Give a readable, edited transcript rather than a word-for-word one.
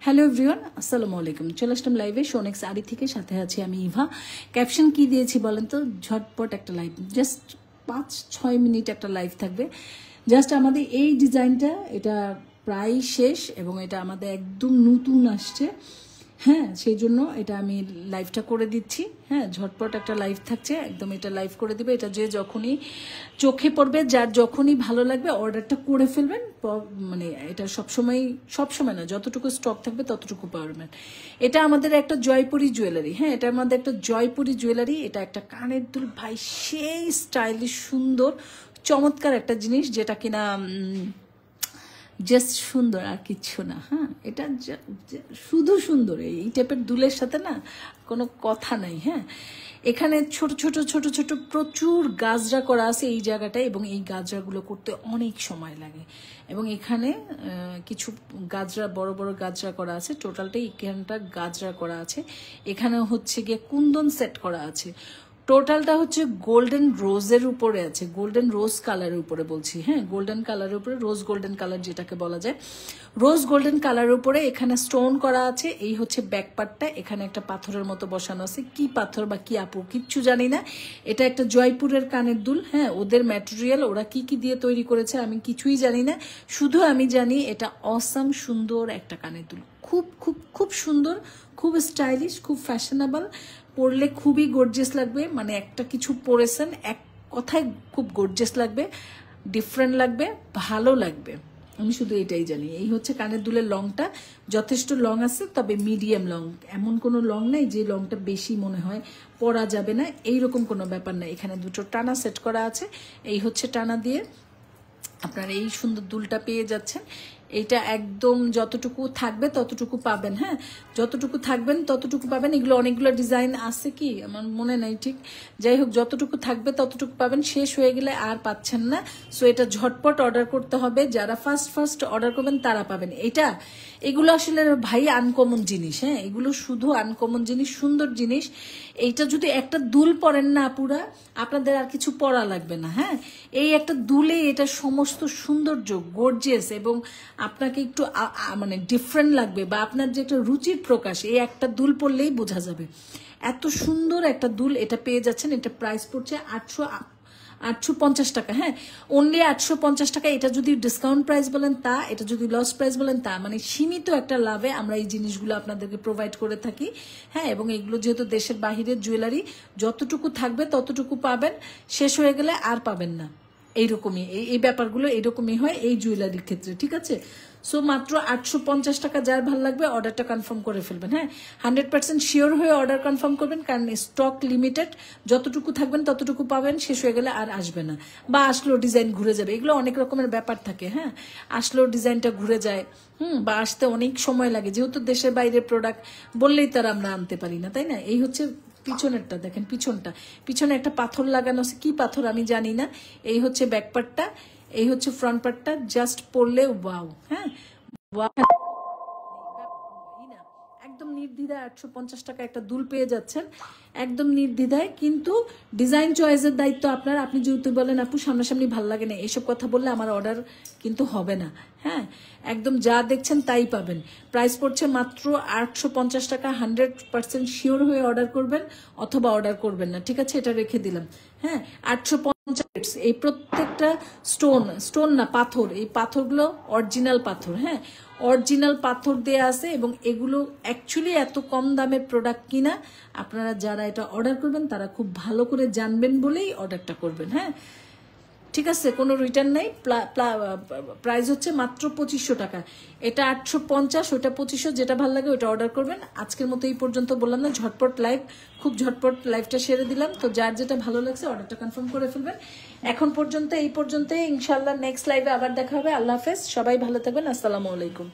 Hello everyone, আসসালামু আলাইকুম। চলে আসলাম লাইভে শোনেক্স আরি থেকে, সাথে আছি আমি ইভা। ক্যাপশন কি দিয়েছি বলেন তো? ঝটপট একটা লাইভ, জাস্ট 5-6 মিনিট একটা লাইভ থাকবে। জাস্ট আমাদের এই ডিজাইনটা, এটা প্রায় শেষ এবং এটা আমাদের একদম নতুন আসছে। হ্যাঁ, সেই জন্য এটা আমি লাইভটা করে দিচ্ছি। হ্যাঁ, ঝটপট একটা লাইভ থাকছে, একদম এটা লাইভ করে দিবে। এটা যে যখনই চোখে পড়বে, যার যখনই ভালো লাগবে অর্ডারটা করে ফেলবেন। মানে এটা সবসময় না, যতটুকু স্টক থাকবে ততটুকু পারবেন। এটা আমাদের একটা জয়পুরি জুয়েলারি। হ্যাঁ, এটা আমাদের একটা জয়পুরি জুয়েলারি। এটা একটা কানের দুল ভাই, সেই স্টাইলিশ সুন্দর চমৎকার একটা জিনিস, যেটা কিনা জাস্ট সুন্দর আর কিচ্ছু না। হ্যাঁ, এটা শুধু সুন্দর। এই টাইপের দুলের সাথে না কোনো কথা নাই। হ্যাঁ, এখানে ছোট ছোট ছোট ছোট প্রচুর গাজরা করা আছে এই জায়গাটায়, এবং এই গাজরাগুলো করতে অনেক সময় লাগে। এবং এখানে কিছু গাজরা, বড় বড় গাজরা করা আছে। টোটালটাই এখানটা গাজরা করা আছে। এখানে হচ্ছে গিয়ে কুন্দন সেট করা আছে। টোটালটা হচ্ছে গোল্ডেন রোজের উপরে আছে, গোল্ডেন রোজ কালারের উপরে বলছি। হ্যাঁ, গোল্ডেন কালারের উপরে, রোজ গোল্ডেন কালার যেটাকে বলা যায়, রোজ গোল্ডেন কালারের উপরে এখানে স্টোন করা আছে। এই হচ্ছে ব্যাক পার্টটা। এখানে একটা পাথরের মতো বসানো আছে, কি পাথর বা কি আপু কিচ্ছু জানি না। এটা একটা জয়পুরের কানের দুল। হ্যাঁ, ওদের ম্যাটেরিয়াল, ওরা কি কি দিয়ে তৈরি করেছে আমি কিছুই জানি না। শুধু আমি জানি এটা অসাম সুন্দর একটা কানের দুল, খুব খুব খুব সুন্দর, খুব স্টাইলিশ, খুব ফ্যাশনেবল। পরলে খুবই গর্জিয়াস লাগবে। মানে একটা কিছু পরেছেন, এক কথায় খুব গর্জিয়াস লাগবে, ডিফারেন্ট লাগবে, ভালো লাগবে। আমি শুধু এটাই জানি। এই হচ্ছে কানের দুলের লংটা, যথেষ্ট লং আছে, তবে মিডিয়াম লং। এমন কোনো লং নাই যে লংটা বেশি মনে হয় পরা যাবে না, এইরকম কোনো ব্যাপার নাই। এখানে দুটো টানা সেট করা আছে। এই হচ্ছে টানা দিয়ে আপনারা এই সুন্দর দুলটা পেয়ে যাচ্ছেন। এইটা একদম যতটুকু থাকবে ততটুকু পাবেন। হ্যাঁ, যতটুকু থাকবেন ততটুকু পাবেন। এগুলো অনেকগুলো ডিজাইন আছে, কি আমার মনে নাই ঠিক। যাই হোক, যতটুকু থাকবে ততটুকু পাবেন, শেষ হয়ে গেলে আর পাচ্ছেন না। সো এটা ঝটপট অর্ডার করতে হবে। যারা ফার্স্ট অর্ডার করবেন তারা পাবেন এটা। এগুলো আসলে ভাই আনকমন জিনিস। হ্যাঁ, এগুলো শুধু আনকমন জিনিস, সুন্দর জিনিস। এইটা যদি একটা দুল পরেন না পুরা, আপনাদের আর কিছু পরা লাগবে না। হ্যাঁ, এই একটা দুলে এটা সমস্ত সৌন্দর্য, গর্জিয়াস, এবং আপনাকে একটু মানে ডিফারেন্ট লাগবে, বা আপনার যে একটা রুচির প্রকাশ এই একটা দুল পরলেই বোঝা যাবে। এত সুন্দর একটা দুল এটা পেয়ে যাচ্ছেন। এটা প্রাইস পড়ছে 850 টাকা। হ্যাঁ, অনলি 850 টাকা। এটা যদি ডিসকাউন্ট প্রাইস বলেন তা, এটা যদি লস প্রাইস বলেন তা, মানে সীমিত একটা লাভে আমরা এই জিনিসগুলো আপনাদেরকে প্রোভাইড করে থাকি। হ্যাঁ, এবং এগুলো যেহেতু দেশের বাহিরের জুয়েলারি, যতটুকু থাকবে ততটুকু পাবেন, শেষ হয়ে গেলে আর পাবেন না। এইরকমই এই ব্যাপারগুলো এইরকমই হয় এই জুয়েলারির ক্ষেত্রে, ঠিক আছে? সো মাত্র 850 টাকা। যার ভালো লাগবে অর্ডারটা কনফার্ম করে ফেলবেন। হ্যাঁ, 100% শিওর হয়ে অর্ডার কনফার্ম করবেন, কারণ স্টক লিমিটেড। যতটুকু থাকবেন ততটুকু পাবেন, শেষ হয়ে গেলে আর আসবে না, বা আসলেও ডিজাইন ঘুরে যাবে। এগুলো অনেক রকমের ব্যাপার থাকে। হ্যাঁ, আসলেও ডিজাইনটা ঘুরে যায়, বা আসতে অনেক সময় লাগে। যেহেতু দেশের বাইরের প্রোডাক্ট বললেই তার আমরা আনতে পারি না, তাই না? এই হচ্ছে পিছনেরটা, দেখেন পিছনে একটা পাথর লাগানো আছে, কি পাথর আমি জানি না। এই হচ্ছে ব্যাক পার্টটা, এই হচ্ছে ফ্রন্ট পার্টটা। জাস্ট পরলে ওয়াও। হ্যাঁ, একদম নির্দ্বিধায় 850 টাকা একটা দুল পেয়ে যাচ্ছেন, একদম নির্দ্বিধায়। কিন্তু ডিজাইন চয়েসের দায়িত্ব আপনার। আপনি যেহেতু বলেন আপু সামনাসামনি ভাল লাগে না, এইসব কথা বললে আমার অর্ডার কিন্তু হবে না। হ্যাঁ, একদম যা দেখছেন তাই পাবেন। প্রাইস পড়ছে মাত্র 850 টাকা। 100% শিওর হয়ে অর্ডার করবেন, অথবা অর্ডার করবেন না, ঠিক আছে? এটা রেখে দিলাম। হ্যাঁ, 850। এই প্রত্যেকটা স্টোন না, পাথর। এই পাথরগুলো অরিজিনাল পাথর। হ্যাঁ, অরিজিনাল পাথর দেয়া আছে, এবং এগুলো অ্যাকচুয়ালি এত কম দামের প্রোডাক্ট কিনা আপনারা যারা এটা অর্ডার করবেন তারা খুব ভালো করে জানবেন বলেই অর্ডারটা করবেন। হ্যাঁ, ঠিক আছে, কোনো রিটার্ন নেই। প্রাইস হচ্ছে মাত্র 2500 টাকা। এটা 850, ওটা 2500, যেটা ভালো লাগে ওটা অর্ডার করবেন। আজকের মতো এই পর্যন্ত, বললাম না ঝটপট লাইভ, খুব ঝটপট লাইভটা সেরে দিলাম। তো যার যেটা ভালো লাগছে অর্ডারটা কনফার্ম করে ফেলবেন। এখন পর্যন্ত এই পর্যন্তই। ইনশাল্লাহ নেক্সট লাইভে আবার দেখা হবে। আল্লাহ হাফেজ, সবাই ভালো থাকবেন। আসসালামু আলাইকুম।